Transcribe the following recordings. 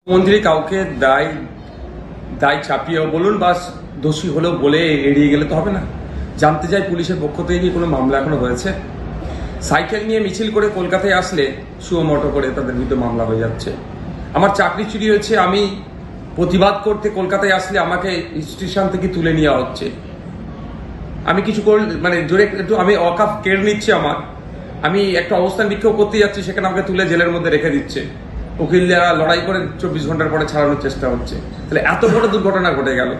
মন্ত্রী কাউকে দায় দায় চাপিয়ে বলুন বা দোষী হলেও বলে এড়িয়ে গেলে তো হবে না। জানতে চাই পুলিশের পক্ষ থেকে কি কোনো মামলা এখনো হয়েছে? সাইকেল নিয়ে মিছিল করে কলকাতায় আসলে সুমোটো করে তাদের বিরুদ্ধে মামলা হয়ে যাচ্ছে। আমার চাকরি চুরি হয়েছে, আমি প্রতিবাদ করতে কলকাতায় আসলে আমাকে স্টেশন থেকে তুলে নেওয়া হচ্ছে। আমি কিছু মানে জোরে একটু আমি অকাফ কেড়ে নিচ্ছে আমার, আমি একটা অবস্থান বিক্ষোভ করতে যাচ্ছি, সেখানে আমাকে তুলে জেলের মধ্যে রেখে দিচ্ছে। উকিলরা লড়াই করে 24 ঘন্টার পরে ছাড়ানোর চেষ্টা হচ্ছে। তাহলে এত বড় দুর্ঘটনা ঘটে গেল,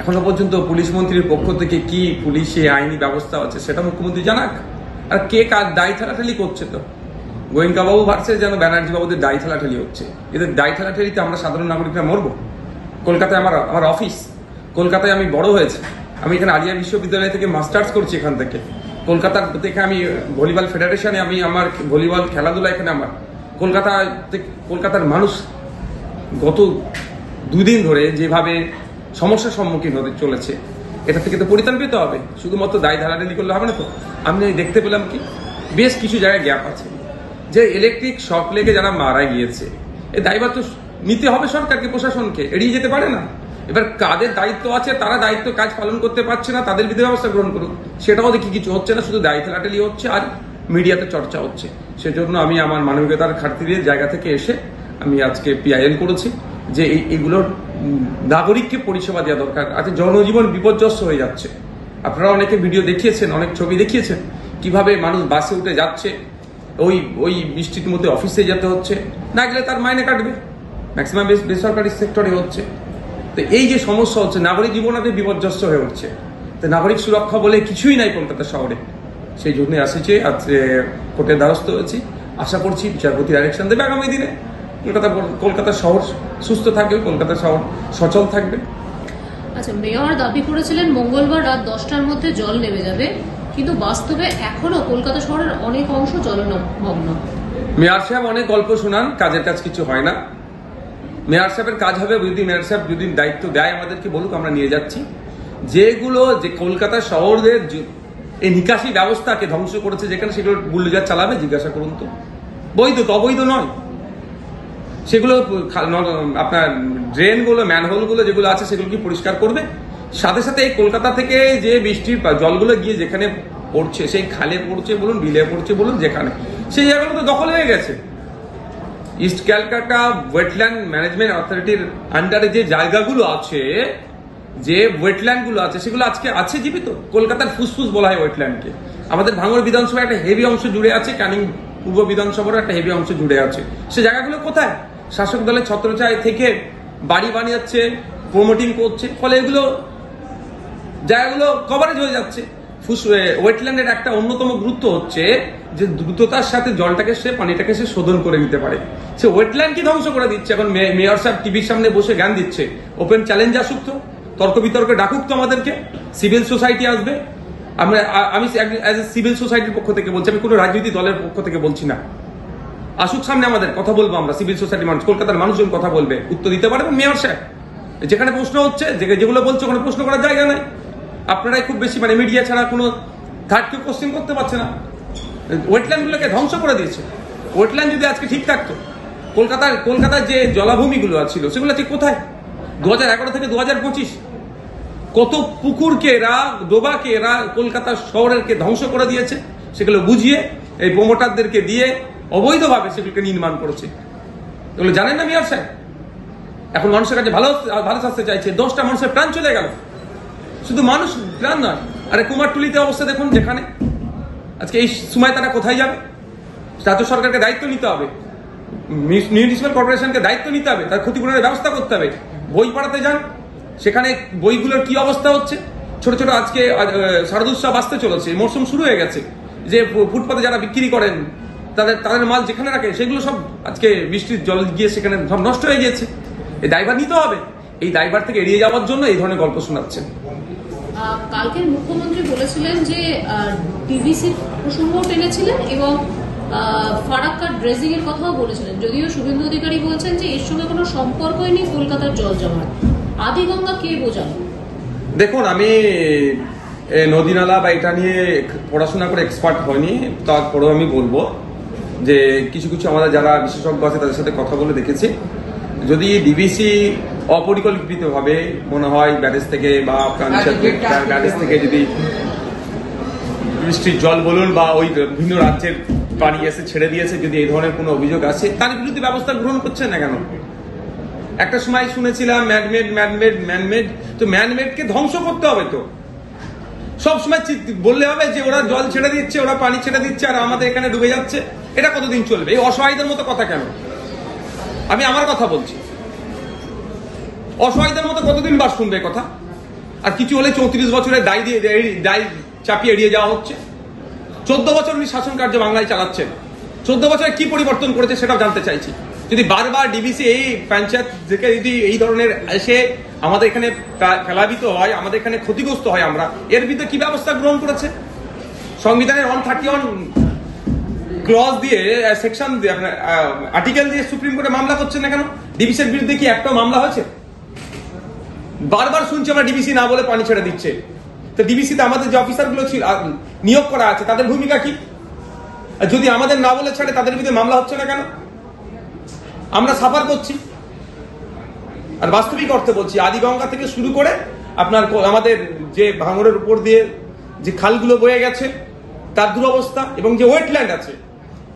এখনো পর্যন্ত পুলিশ মন্ত্রীর পক্ষ থেকে কি পুলিশে আইনি ব্যবস্থা আছে সেটা মুখ্যমন্ত্রী জানাক। আর কে কার দায় ঠেলাঠেলি করছে? তো গোয়েঙ্কা বাবু ভাবছে যেন ব্যানার্জি বাবুদের দায় ঠেলাঠেলি হচ্ছে। এদের দায় ঠেলাঠেলিতে আমরা সাধারণ নাগরিকরা মরবো। কলকাতায় আমার অফিস, কলকাতায় আমি বড় হয়েছি, আমি এখানে আলিয়া বিশ্ববিদ্যালয় থেকে মাস্টার্স করছি। এখান থেকে কলকাতার থেকে আমি ভলিবল ফেডারেশনে আমি আমার ভলিবল খেলাধুলা এখানে আমার কলকাতার মানুষ গত 2 দিন ধরে যেভাবে সমস্যার সম্মুখীন হতে চলেছে, এটা থেকে তো পরিত্রাণ পেতে হবে। শুধুমাত্র দায় ধারাধারি করলে হবে না। তো আমি দেখতে পেলাম কি বেশ কিছু জায়গায় গ্যাপ আছে, যে ইলেকট্রিক শক লেগে যারা মারা গিয়েছে এই দায়ভার তো নিতে হবে সরকারকে, প্রশাসনকে, এড়িয়ে যেতে পারে না। এবার কাদের দায়িত্ব আছে, তারা দায়িত্ব কাজ পালন করতে পারছে না, তাদের বিরুদ্ধে ব্যবস্থা গ্রহণ করুন। সেটাও দেখি কিছু হচ্ছে না, শুধু দায় ঠেলাঠেলি হচ্ছে আর মিডিয়াতে চর্চা হচ্ছে। সেজন্য আমি আমার মানবিকতার খাতিরের জায়গা থেকে এসে আমি আজকে পিআইএল করেছি যে এইগুলোর নাগরিককে পরিষেবা দেওয়া দরকার। আজকে জনজীবন বিপর্যস্ত হয়ে যাচ্ছে। আপনারা অনেকে ভিডিও দেখিয়েছেন, অনেক ছবি দেখিয়েছেন, কিভাবে মানুষ বাসে উঠে যাচ্ছে, ওই বৃষ্টির মধ্যে অফিসে যেতে হচ্ছে, না গেলে তার মাইনে কাটবে। ম্যাক্সিমাম বেসরকারি সেক্টরে হচ্ছে। তো এই যে সমস্যা হচ্ছে, নাগরিক জীবন আগে বিপর্যস্ত হয়ে উঠছে। তো নাগরিক সুরক্ষা বলে কিছুই নাই কলকাতা শহরে। সেই জন্য আসছে আজ কোর্টের দ্বারস্থ হয়েছি। আশা করছি বিচারপতি ডাইরেকশন দেবে আগামী দিনে কলকাতা শহর সুস্থ থাকবে, কলকাতা শহর সচল থাকবে। আচ্ছা, মেয়র দাবি করেছিলেন মঙ্গলবার রাত 10টার মধ্যে জল নেমে যাবে, কিন্তু বাস্তবে এখনো কলকাতা শহরের অনেক অংশ জলমগ্ন। মেয়র সাহেব অনেক গল্প শোনান, কাজের কাজ কিছু হয় না। মেয়র সাহেবের কাজ হবে যদি মেয়র সাহেব যদি দায়িত্ব দেয় আমাদেরকে বলুক, আমরা নিয়ে যাচ্ছি। যেগুলো যে কলকাতা শহরের এই নিকাশি ব্যবস্থাকে ধ্বংস করেছে, যেখানে সেগুলো বুলডোজার চালাবে, জিজ্ঞাসা করুন তো। বৈধ তো অবৈধ নয় সেগুলো। আপনার ড্রেনগুলো, ম্যানহোলগুলো যেগুলো আছে সেগুলো কি পরিষ্কার করবে? সাথে সাথে এই কলকাতা থেকে যে বৃষ্টির জলগুলো গিয়ে যেখানে পড়ছে, সেই খালে পড়ছে বলুন, বিলে পড়ছে বলুন, যেখানে সেই জায়গাগুলো তো দখল হয়ে গেছে। ইস্ট ক্যালকাটা ওয়েটল্যান্ড ম্যানেজমেন্ট অথরিটির আন্ডারে যে জায়গাগুলো আছে, যে ওয়েটল্যান্ডগুলো আছে, সেগুলো আজকে আছে জীবিত। কলকাতার ফুসফুস বলা হয় ওয়েটল্যান্ডকে। আমাদের ভাঙড় বিধানসভায় একটা হেভি অংশ জুড়ে আছে, ক্যানিং পূর্ব বিধানসভার একটা হেভি অংশ জুড়ে আছে। সে জায়গাগুলো কোথায়? শাসক দলের ছত্রছায়া থেকে বাড়ি বানিয়েছে, প্রমোটিং করছে, ফলে এগুলো জায়গাগুলো কভারেজ হয়ে যাচ্ছে। ওয়েটল্যান্ডের একটা অন্যতম গুরুত্ব হচ্ছে যে দ্রুততার সাথে জলটাকে পানিটাকে শোধন করে নিতে পারে। সে ওয়েটল্যান্ড কি ধ্বংস করে দিচ্ছে। এখন মেয়র সাহেব টিভির সামনে বসে জ্ঞান দিচ্ছে। ওপেন চ্যালেঞ্জ আসুক তো, তর্ক বিতর্কে ডাকুক তো আমাদেরকে। সিভিল সোসাইটি আসবে। আমি অ্যাজ এ সিভিল সোসাইটির পক্ষ থেকে বলছি, আমি কোনো রাজনৈতিক দলের পক্ষ থেকে বলছি না। আসুক সামনে, আমাদের কথা বলবো আমরা। সিভিল সোসাইটির মানুষ, কলকাতার মানুষজন কথা বলবে, উত্তর দিতে পারবেন মেয়র সাহেব। যেখানে প্রশ্ন হচ্ছে, যেগুলো বলছে ওখানে প্রশ্ন করার জায়গা নাই। আপনারাই খুব বেশি, মানে মিডিয়া ছাড়া কোনো থার্ড কেউ কোশ্চেন করতে পারছে না। ওয়েটল্যান্ডগুলোকে ধ্বংস করে দিয়েছে। ওয়েটল্যান্ড যদি আজকে ঠিক থাকতো, কলকাতার যে জলাভূমিগুলো ছিল সেগুলো ঠিক কোথায়? 2011 থেকে 2025 কত পুকুরকে এরা, ডোবাকে এরা কলকাতা শহরেরকে ধ্বংস করে দিয়েছে। সেগুলো বুঝিয়ে এই প্রমোটারদেরকে দিয়ে অবৈধভাবে সেগুলোকে নির্মাণ করেছে। এগুলো জানেন না মেয়র সাহেব? এখন মানুষের কাছে ভালো শাস্তি চাইছে। 10টা মানুষের প্রাণ চলে গেল। শুধু মানুষ প্রাণ নয়, আরে কুমারটুলিতে অবস্থা দেখুন, যেখানে আজকে এই সময় তারা কোথায় যাবে? রাজ্য সরকারকে দায়িত্ব নিতে হবে, মিউনিসিপ্যাল কর্পোরেশনকে দায়িত্ব নিতে হবে, তার ক্ষতিপূরণের ব্যবস্থা করতে হবে। বই পড়াতে যান, সেখানে বইগুলোর কি অবস্থা হচ্ছে। ছোট ছোট আজকে শারদোৎসব আসতে চলেছে, মরশুম শুরু হয়ে গেছে। যে ফুটপাতে যারা বিক্রি করেন, তাদের মাল যেখানে রাখে সেগুলো সব আজকে বৃষ্টির জল গিয়ে সেখানে সব নষ্ট হয়ে গিয়েছে। এই দায়ভার নিতে হবে। এই দায়ভার থেকে এড়িয়ে যাওয়ার জন্য এই ধরনের গল্প শোনাচ্ছেন। কালকের মুখ্যমন্ত্রী বলেছিলেন যে টিভিসি প্রসঙ্গ টেনেছিলেন এবং ফারাক্কা ড্রেজিং এর কথাও বলেছিলেন। যদিও শুভেন্দু অধিকারী বলছেন যে এর সঙ্গে কোনো সম্পর্কই নেই কলকাতার জল জমার। আদিগঙ্গা কে বোঝানো? দেখুন, আমি নদী নালা বা এটা নিয়ে পড়াশোনা করে এক্সপার্ট হয়নি, তারপরেও আমি বলবো যে কিছু কিছু আমাদের যারা বিশেষজ্ঞ আছে তাদের সাথে কথা বলে দেখেছি যদি ডিবিসি অপরিকল্পিতভাবে মনে হয় ব্যারেজ থেকে বা আপনার ব্যারেজ থেকে যদি বৃষ্টির জল বলুন বা ওই বিভিন্ন রাজ্যের পানি এসে ছেড়ে দিয়েছে, যদি এই ধরনের কোনো অভিযোগ আসে তার বিরুদ্ধে ব্যবস্থা গ্রহণ করছেন না কেন? একটা সময় শুনেছিলাম ম্যানমেড, তো ম্যানমেডকে ধ্বংস করতে হবে। তো সবসময় বললে হবে যে ওরা জল ছেড়ে দিচ্ছে, ওরা পানি ছেড়ে দিচ্ছে আর আমাদের এখানে ডুবে যাচ্ছে, এটা কতদিন চলবে? এই অসহায়দের মতো কথা কেন? আমি আমার কথা বলছি, অসহায়দের মতো কতদিন বাস শুনবে কথা? আর কিছু হলে 34 বছরের দায় চাপিয়ে এড়িয়ে যাওয়া হচ্ছে। 14 বছর উনি শাসন কার্য বাংলায় চালাচ্ছেন, 14 বছরে কি পরিবর্তন করেছে সেটাও জানতে চাইছি। যদি বারবার ডিবিসি এই পঞ্চায়েত থেকে যদি এই ধরনের এসে আমাদের এখানে প্লাবিত হয়, আমাদের এখানে ক্ষতিগ্রস্ত হয়, আমরা এর বিরুদ্ধে কি ব্যবস্থা গ্রহণ করেছে? সংবিধানের 131 ক্লজ দিয়ে, সেকশন দিয়ে, আপনার আর্টিকেল দিয়ে সুপ্রিম কোর্টে মামলা করছেন না কেন? ডিবিসির বিরুদ্ধে কি একটা মামলা হয়েছে? বারবার শুনছি আমরা ডিবিসি না বলে পানি ছেড়ে দিচ্ছে। তো ডিবিসিতে আমাদের যে অফিসারগুলো নিয়োগ করা আছে তাদের ভূমিকা কি? যদি আমাদের না বলে ছাড়ে তাদের বিরুদ্ধে মামলা হচ্ছে না কেন? আমরা সাফার করছি। আর বাস্তবিক অর্থে বলছি, আদিগঙ্গা থেকে শুরু করে আপনার আমাদের যে ভাঙড়ের উপর দিয়ে যে খালগুলো বয়ে গেছে তার দুরবস্থা, এবং যে ওয়েটল্যান্ড আছে,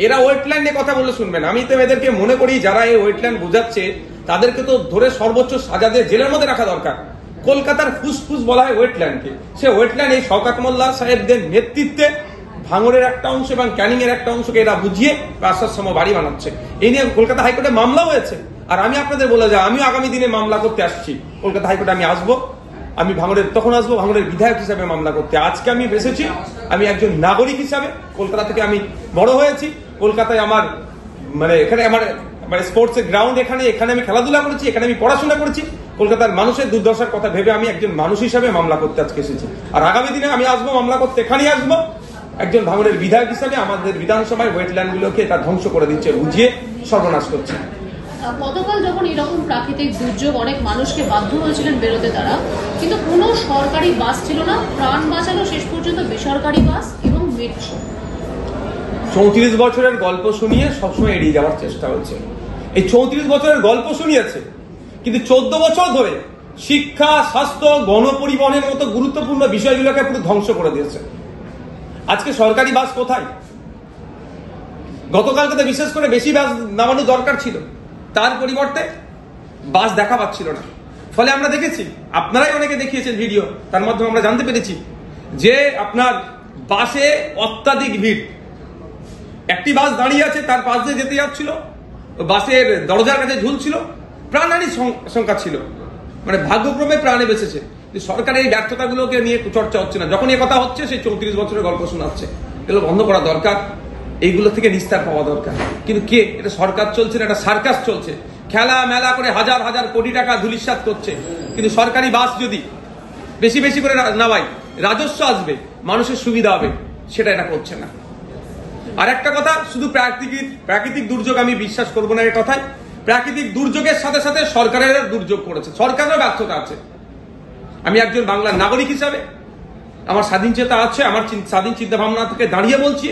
এরা ওয়েটল্যান্ডে কথা বলে শুনবেন। আমি তো এদেরকে মনে করি যারা এই ওয়েটল্যান্ড বোঝাচ্ছে তাদেরকে তো ধরে সর্বোচ্চ সাজা দিয়ে জেলের মধ্যে রাখা দরকার। কলকাতার ফুসফুস বলা হয় ওয়েটল্যান্ডকে, সে ওয়েটল্যান্ড এই শওকত মোল্লা সাহেবদের নেতৃত্বে ভাঙড়ের একটা অংশ এবং ক্যানিং এর একটা অংশকে এরা বুঝিয়ে রাস্তার বাড়ি বানাচ্ছে। এই নিয়ে কলকাতা হাইকোর্টে মামলা হয়েছে। আর আমি আপনাদের বলে যাই, আমিও আগামী দিনে মামলা করতে আসছি কলকাতা হাইকোর্টে। আমি আসবো, আমি ভাঙড়ের তখন আসবো ভাঙড়ের বিধায়ক হিসাবে মামলা করতে। আজকে আমি এসেছি আমি একজন নাগরিক হিসাবে। কলকাতা থেকে আমি বড় হয়েছি, কলকাতায় আমার এখানে আমার স্পোর্টস গ্রাউন্ড, এখানে আমি খেলাধুলা করেছি, এখানে আমি পড়াশোনা করেছি। কলকাতার মানুষের দুর্দশার কথা ভেবে আমি একজন মানুষ হিসাবে মামলা করতে আজকে এসেছি। আর আগামী দিনে আমি আসবো মামলা করতে, এখানেই আসবো একজন ভাঙড়ের বিধায়ক হিসাবে। আমাদের বিধানসভায় ওয়েটল্যান্ড গুলোকে এটা ধ্বংস করে দিচ্ছে, বুঝিয়ে সর্বনাশ করছে। গতকাল যখন এরকম প্রাকৃতিক দুর্যোগ অনেক মানুষকে বাধ্য হয়েছিলেন বেরোতে তারা, কিন্তু কোনো সরকারি বাস ছিল না, প্রাণ বাঁচানো শেষ পর্যন্ত বেসরকারি বাস এবং মেট্রো। 34 বছরের গল্প শুনিয়ে সবসময় এড়িয়ে যাওয়ার চেষ্টা হচ্ছে। এই 34 বছরের গল্প শুনিয়েছে, কিন্তু 14 বছর ধরে শিক্ষা, স্বাস্থ্য, গণপরিবহনের মতো গুরুত্বপূর্ণ বিষয়গুলোকে পুরো ধ্বংস করে দিয়েছে। আজকে সরকারি বাস কোথায়? গতকালকে তো বিশেষ করে বেশি বাস নামানো দরকার ছিল, তার পরিবর্তে বাস দেখা পাচ্ছিল না। ফলে আমরা দেখেছি, আপনারাই অনেকে দেখিয়েছেন ভিডিও, তার মাধ্যমে আমরা জানতে পেরেছি যে আপনার বাসে অত্যাধিক ভিড়। একটি বাস দাঁড়িয়ে আছে, তার পাশ দিয়ে যেতে যাচ্ছিল, বাসের দরজার কাছে ঝুলছিল, প্রাণহানির সংখ্যা ছিল। ভাগ্যক্রমে প্রাণে বেঁচেছে। সরকারের এই ব্যর্থতাগুলোকে নিয়ে চর্চা হচ্ছে না। যখন এই কথা হচ্ছে সেই 34 বছরের গল্প শোনাচ্ছে। এগুলো বন্ধ করা দরকার, এইগুলো থেকে নিস্তার পাওয়া দরকার। কিন্তু কে? এটা সরকার চলছে না, এটা সার্কাস চলছে। খেলা মেলা করে হাজার হাজার কোটি টাকা ধুলিস্যাৎ করছে। কিন্তু সরকারি বাস যদি বেশি বেশি করে নামায়, রাজস্ব আসবে, মানুষের সুবিধা হবে, সেটা এটা করছে না। আর একটা কথা, শুধু প্রাকৃতিক দুর্যোগ আমি বিশ্বাস করবো না এর কথায়। প্রাকৃতিক দুর্যোগের সাথে সাথে সরকারের দুর্যোগ করেছে, সরকারেরও ব্যর্থতা আছে। আমি একজন বাংলার নাগরিক হিসাবে আমার স্বাধীনচেতা আছে, আমার স্বাধীন চিন্তা ভাবনা থেকে দাঁড়িয়ে বলছি,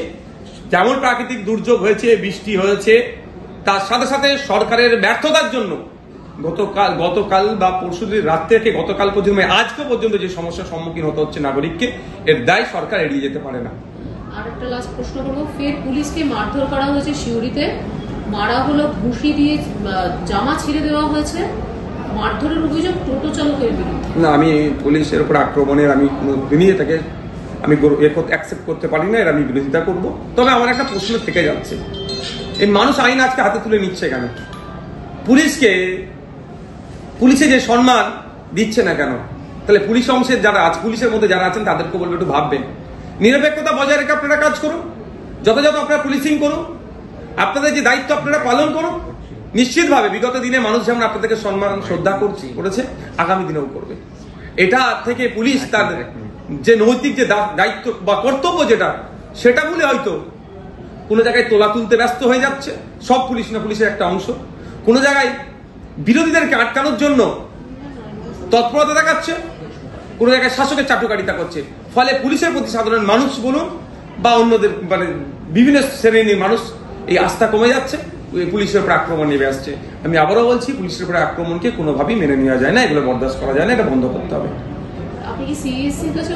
যেমন প্রাকৃতিক দুর্যোগ হয়েছে, বৃষ্টি হয়েছে, তার সাথে সাথে সরকারের ব্যর্থতার জন্য গতকাল বা পরশুদিন রাত থেকে গতকাল পর্যন্ত, আজকে পর্যন্ত যে সমস্যার সম্মুখীন হতে হচ্ছে নাগরিককে, এর দায় সরকার এড়িয়ে যেতে পারে না। আর একটা লাস্ট প্রশ্ন করবো, ফের পুলিশকে মারধর করা হয়েছে সিউড়িতে, মারা হলো ঘুষি দিয়ে, জামা ছিঁড়ে দেওয়া হয়েছে, মারধরের অভিযোগ টোটো চালকের বিরুদ্ধে। না, আমি পুলিশের উপর আক্রমণের আমি কোনোদিনই এটাকে আমি অ্যাকসেপ্ট করতে পারি না, এর আমি বিরোধিতা করব। তবে আমার একটা প্রশ্ন থেকে যাচ্ছে, এই মানুষ আইন আজকে হাতে তুলে নিচ্ছে কেন? পুলিশে যে সম্মান দিচ্ছে না কেন? তাহলে পুলিশ অংশের যারা আছে, পুলিশের মধ্যে যারা আছেন তাদেরকে বলবো একটু ভাববেন। নিরপেক্ষতা বজায় রেখে আপনারা কাজ করুন, যথাযথ আপনারা পুলিশিং করুন, আপনাদের যে দায়িত্ব আপনারা পালন করুন। নিশ্চিতভাবে বিগত দিনে মানুষ যেমন আপনাদেরকে সম্মান শ্রদ্ধা করেছে, আগামী দিনেও করবে। এটা থেকে পুলিশ তার যে নৈতিক যে দায়িত্ব বা কর্তব্য সেটা বলে হয়তো কোনো জায়গায় তোলা তুলতে ব্যস্ত হয়ে যাচ্ছে। সব পুলিশ না, পুলিশের একটা অংশ। কোনো জায়গায় বিরোধীদেরকে আটকানোর জন্য তৎপরতা দেখাচ্ছে, কোনো জায়গায় শাসকের চাটুকারিতা করছে। ফলে পুলিশের প্রতি সাধারণ মানুষ বলুন বা অন্যদের বিভিন্ন শ্রেণীর মানুষ, এই আস্থা কমে যাচ্ছে। পুলিশের উপর আক্রমণ নেমে আসছে। আমি আবারও বলছি, পুলিশের উপরে আক্রমণকে কোনোভাবেই মেনে নেওয়া যায় না, এগুলো বরদাস্ত করা যায় না, এটা বন্ধ করতে হবে। আপনি কি সিএসসির কাছে